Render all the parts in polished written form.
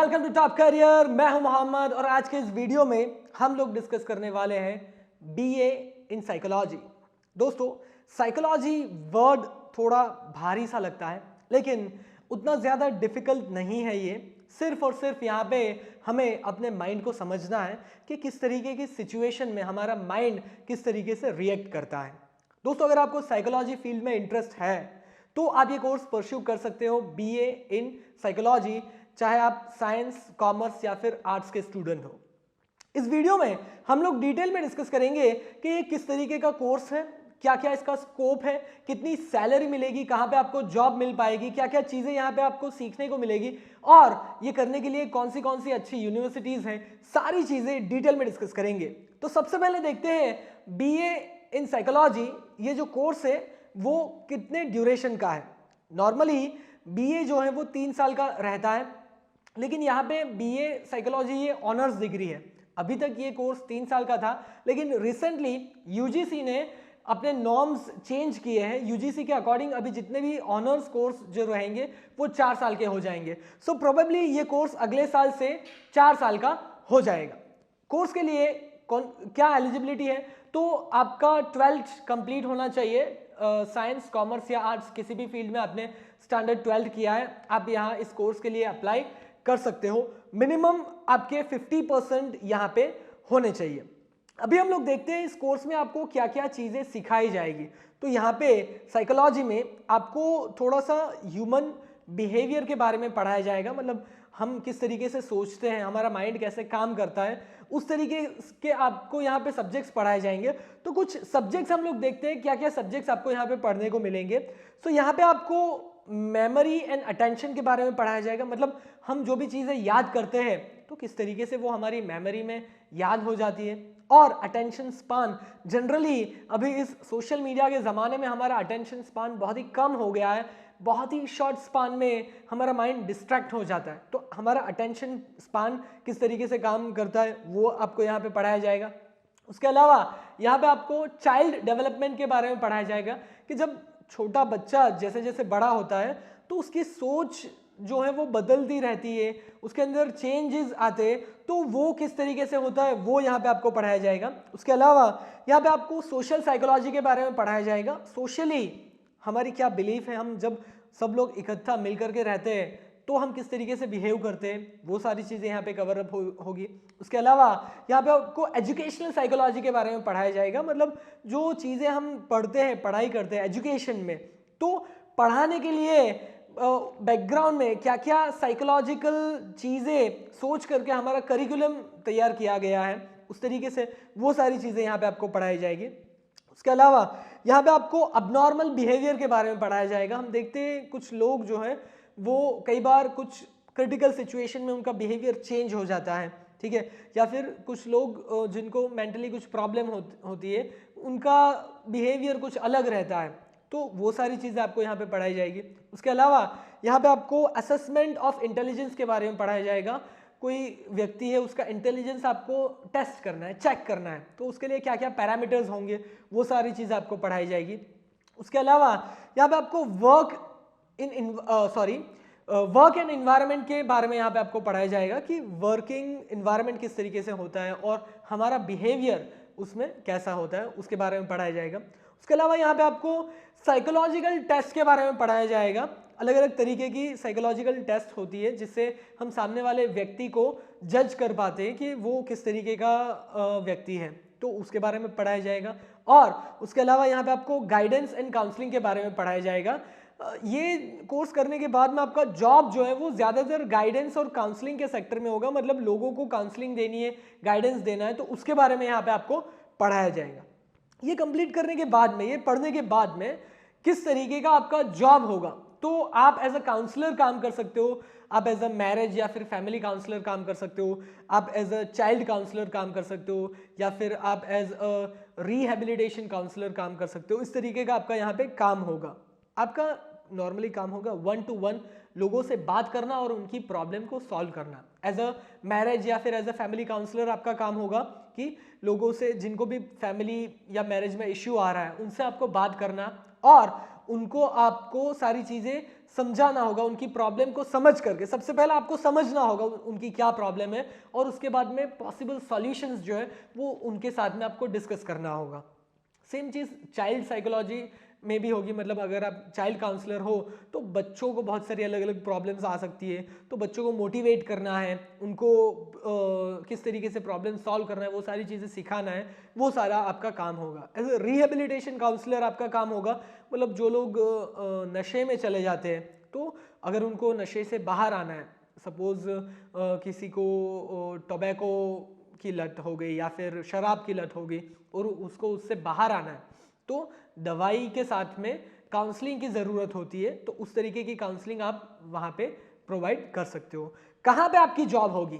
Welcome to top career. मैं हूं मोहम्मद और आज के इस वीडियो में हम लोग डिस्कस करने वाले हैं बीए इन साइकोलॉजी। दोस्तों, साइकोलॉजी वर्ड थोड़ा भारी सा लगता है, लेकिन उतना ज़्यादा डिफिकल्ट नहीं है। ये सिर्फ और सिर्फ यहाँ पे हमें अपने माइंड को समझना है कि किस तरीके की सिचुएशन में हमारा माइंड किस तरीके से रिएक्ट करता है। दोस्तों, अगर आपको साइकोलॉजी फील्ड में इंटरेस्ट है तो आप ये कोर्स परस्यू कर सकते हो, बीए इन साइकोलॉजी, चाहे आप साइंस, कॉमर्स या फिर आर्ट्स के स्टूडेंट हो। इस वीडियो में हम लोग डिटेल में डिस्कस करेंगे कि ये किस तरीके का कोर्स है, क्या क्या इसका स्कोप है, कितनी सैलरी मिलेगी, कहाँ पे आपको जॉब मिल पाएगी, क्या क्या चीज़ें यहाँ पे आपको सीखने को मिलेगी और ये करने के लिए कौन सी अच्छी यूनिवर्सिटीज़ हैं। सारी चीज़ें डिटेल में डिस्कस करेंगे। तो सबसे पहले देखते हैं बीए इन साइकोलॉजी, ये जो कोर्स है वो कितने ड्यूरेशन का है। नॉर्मली बीए जो है वो 3 साल का रहता है, लेकिन यहाँ पे बीए साइकोलॉजी ये ऑनर्स डिग्री है। अभी तक ये कोर्स 3 साल का था, लेकिन रिसेंटली यूजीसी ने अपने नॉर्म्स चेंज किए हैं। यूजीसी के अकॉर्डिंग अभी जितने भी ऑनर्स कोर्स जो रहेंगे वो 4 साल के हो जाएंगे। सो प्रोबेबली ये कोर्स अगले साल से 4 साल का हो जाएगा। कोर्स के लिए क्या एलिजिबिलिटी है, तो आपका 12th कंप्लीट होना चाहिए। साइंस, कॉमर्स या आर्ट्स किसी भी फील्ड में आपने स्टैंडर्ड 12th किया है, आप यहाँ इस कोर्स के लिए अप्लाई कर सकते हो। मिनिमम आपके 50% यहाँ पे होने चाहिए। अभी हम लोग देखते हैं इस कोर्स में आपको क्या क्या चीज़ें सिखाई जाएगी। तो यहाँ पे साइकोलॉजी में आपको थोड़ा सा ह्यूमन बिहेवियर के बारे में पढ़ाया जाएगा, मतलब हम किस तरीके से सोचते हैं, हमारा माइंड कैसे काम करता है, उस तरीके के आपको यहाँ पे सब्जेक्ट्स पढ़ाए जाएंगे। तो कुछ सब्जेक्ट्स हम लोग देखते हैं क्या क्या सब्जेक्ट्स आपको यहाँ पे पढ़ने को मिलेंगे। तो यहाँ पे आपको मेमोरी एंड अटेंशन के बारे में पढ़ाया जाएगा, मतलब हम जो भी चीज़ें याद करते हैं तो किस तरीके से वो हमारी मेमोरी में याद हो जाती है। और अटेंशन स्पान, जनरली अभी इस सोशल मीडिया के ज़माने में हमारा अटेंशन स्पान बहुत ही कम हो गया है, बहुत ही शॉर्ट स्पान में हमारा माइंड डिस्ट्रैक्ट हो जाता है। तो हमारा अटेंशन स्पान किस तरीके से काम करता है वो आपको यहाँ पे पढ़ाया जाएगा। उसके अलावा यहाँ पे आपको चाइल्ड डेवलपमेंट के बारे में पढ़ाया जाएगा कि जब छोटा बच्चा जैसे जैसे बड़ा होता है तो उसकी सोच जो है वो बदलती रहती है, उसके अंदर चेंजेस आते हैं, तो वो किस तरीके से होता है वो यहाँ पे आपको पढ़ाया जाएगा। उसके अलावा यहाँ पे आपको सोशल साइकोलॉजी के बारे में पढ़ाया जाएगा। सोशली हमारी क्या बिलीफ है, हम जब सब लोग इकट्ठा मिल करके रहते हैं तो हम किस तरीके से बिहेव करते हैं, वो सारी चीज़ें यहाँ पे कवर अप होगी। उसके अलावा यहाँ पे आपको एजुकेशनल साइकोलॉजी के बारे में पढ़ाया जाएगा, मतलब जो चीज़ें हम पढ़ते हैं, पढ़ाई करते हैं एजुकेशन में, तो पढ़ाने के लिए बैकग्राउंड में क्या क्या साइकोलॉजिकल चीज़ें सोच करके हमारा करिकुलम तैयार किया गया है, उस तरीके से वो सारी चीज़ें यहाँ पे आपको पढ़ाई जाएगी। उसके अलावा यहाँ पे आपको अबनॉर्मल बिहेवियर के बारे में पढ़ाया जाएगा। हम देखते हैं कुछ लोग जो है वो कई बार कुछ क्रिटिकल सिचुएशन में उनका बिहेवियर चेंज हो जाता है, ठीक है, या फिर कुछ लोग जिनको मेंटली कुछ प्रॉब्लम होती है, उनका बिहेवियर कुछ अलग रहता है, तो वो सारी चीज़ें आपको यहाँ पे पढ़ाई जाएगी। उसके अलावा यहाँ पे आपको असेसमेंट ऑफ इंटेलिजेंस के बारे में पढ़ाया जाएगा। कोई व्यक्ति है, उसका इंटेलिजेंस आपको टेस्ट करना है, चेक करना है, तो उसके लिए क्या क्या पैरामीटर्स होंगे वो सारी चीज़ें आपको पढ़ाई जाएगी। उसके अलावा यहाँ पे आपको वर्क एंड इन्वायरमेंट के बारे में यहाँ पे आपको पढ़ाया जाएगा कि वर्किंग इन्वायरमेंट किस तरीके से होता है और हमारा बिहेवियर उसमें कैसा होता है, उसके बारे में पढ़ाया जाएगा। उसके अलावा यहाँ पे आपको साइकोलॉजिकल टेस्ट के बारे में पढ़ाया जाएगा। अलग अलग तरीके की साइकोलॉजिकल टेस्ट होती है जिससे हम सामने वाले व्यक्ति को जज कर पाते हैं कि वो किस तरीके का व्यक्ति है, तो उसके बारे में पढ़ाया जाएगा। और उसके अलावा यहाँ पे आपको गाइडेंस एंड काउंसलिंग के बारे में पढ़ाया जाएगा। ये कोर्स करने के बाद में आपका जॉब जो है वो ज़्यादातर गाइडेंस और काउंसलिंग के सेक्टर में होगा, मतलब लोगों को काउंसलिंग देनी है, गाइडेंस देना है, तो उसके बारे में यहाँ पे आपको पढ़ाया जाएगा। ये कंप्लीट करने के बाद में, ये पढ़ने के बाद में किस तरीके का आपका जॉब होगा, तो आप एज अ काउंसलर काम कर सकते हो, आप एज अ मैरिज या फिर फैमिली काउंसलर काम कर सकते हो, आप एज अ चाइल्ड काउंसलर काम कर सकते हो, या फिर आप एज अ रिहेबिलिटेशन काउंसलर काम कर सकते हो। इस तरीके का आपका यहाँ पे काम होगा। आपका नॉर्मली काम होगा 1-to-1 लोगों से बात करना और उनकी प्रॉब्लम को सॉल्व करना। एज अ मैरिज या फिर एज अ फैमिली काउंसलर आपका काम होगा कि लोगों से जिनको भी फैमिली या मैरिज में इश्यू आ रहा है उनसे आपको बात करना, और उनको आपको सारी चीजें समझाना होगा, उनकी प्रॉब्लम को समझ करके। सबसे पहले आपको समझना होगा उनकी क्या प्रॉब्लम है और उसके बाद में पॉसिबल सॉल्यूशंस जो है वो उनके साथ में आपको डिस्कस करना होगा। सेम चीज़ चाइल्ड साइकोलॉजी में भी होगी, मतलब अगर आप चाइल्ड काउंसलर हो तो बच्चों को बहुत सारी अलग अलग प्रॉब्लम्स आ सकती है, तो बच्चों को मोटिवेट करना है, उनको किस तरीके से प्रॉब्लम सॉल्व करना है वो सारी चीज़ें सिखाना है, वो सारा आपका काम होगा। एज ए रिहेबिलिटेशन काउंसलर आपका काम होगा, मतलब जो लोग नशे में चले जाते हैं तो अगर उनको नशे से बाहर आना है, सपोज किसी को टोबैको की लत हो गई या फिर शराब की लत हो गई और उसको उससे बाहर आना है, तो दवाई के साथ में काउंसलिंग की ज़रूरत होती है, तो उस तरीके की काउंसलिंग आप वहाँ पे प्रोवाइड कर सकते हो। कहाँ पे आपकी जॉब होगी?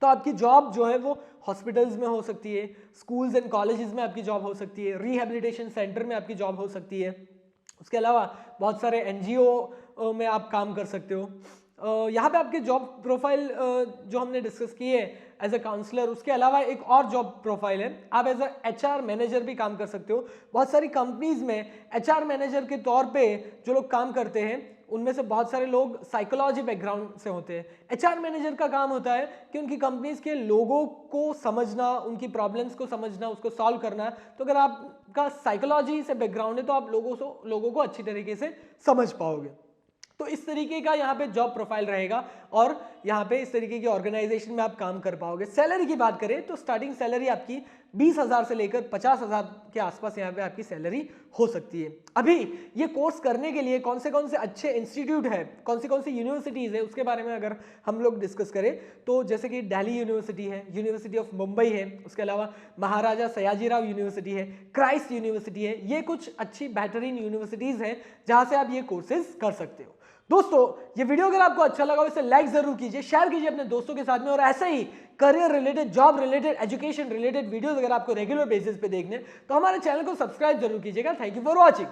तो आपकी जॉब जो है वो हॉस्पिटल्स में हो सकती है, स्कूल्स एंड कॉलेजेस में आपकी जॉब हो सकती है, रिहेबिलिटेशन सेंटर में आपकी जॉब हो सकती है, उसके अलावा बहुत सारे एनजीओ में आप काम कर सकते हो। यहाँ पे आपके जॉब प्रोफाइल जो हमने डिस्कस की है एज अ काउंसलर, उसके अलावा एक और जॉब प्रोफाइल है, आप एज अ एचआर मैनेजर भी काम कर सकते हो। बहुत सारी कंपनीज में एचआर मैनेजर के तौर पे जो लोग काम करते हैं उनमें से बहुत सारे लोग साइकोलॉजी बैकग्राउंड से होते हैं। एचआर मैनेजर का काम होता है कि उनकी कंपनीज के लोगों को समझना, उनकी प्रॉब्लम्स को समझना, उसको सॉल्व करना। तो अगर आपका साइकोलॉजी से बैकग्राउंड है तो आप लोगों को अच्छी तरीके से समझ पाओगे। तो इस तरीके का यहाँ पे जॉब प्रोफाइल रहेगा और यहाँ पे इस तरीके की ऑर्गेनाइजेशन में आप काम कर पाओगे। सैलरी की बात करें तो स्टार्टिंग सैलरी आपकी 20,000 से लेकर 50,000 के आसपास यहाँ पे आपकी सैलरी हो सकती है। अभी ये कोर्स करने के लिए कौन से अच्छे इंस्टीट्यूट है, कौन सी यूनिवर्सिटीज़ है, उसके बारे में अगर हम लोग डिस्कस करें तो जैसे कि दिल्ली यूनिवर्सिटी है, यूनिवर्सिटी ऑफ मुंबई है, उसके अलावा महाराजा सयाजीराव यूनिवर्सिटी है, क्राइस्ट यूनिवर्सिटी है, ये कुछ अच्छी बेहतरीन यूनिवर्सिटीज़ हैं जहाँ से आप ये कोर्सेज कर सकते हो। दोस्तों ये वीडियो अगर आपको अच्छा लगा इसे लाइक जरूर कीजिए, शेयर कीजिए अपने दोस्तों के साथ में, और ऐसे ही career related, job related, education related videos अगर आपको रेगुलर बेसिस पे देखने तो हमारे चैनल को सब्सक्राइब जरूर कीजिएगा। Thank you for watching.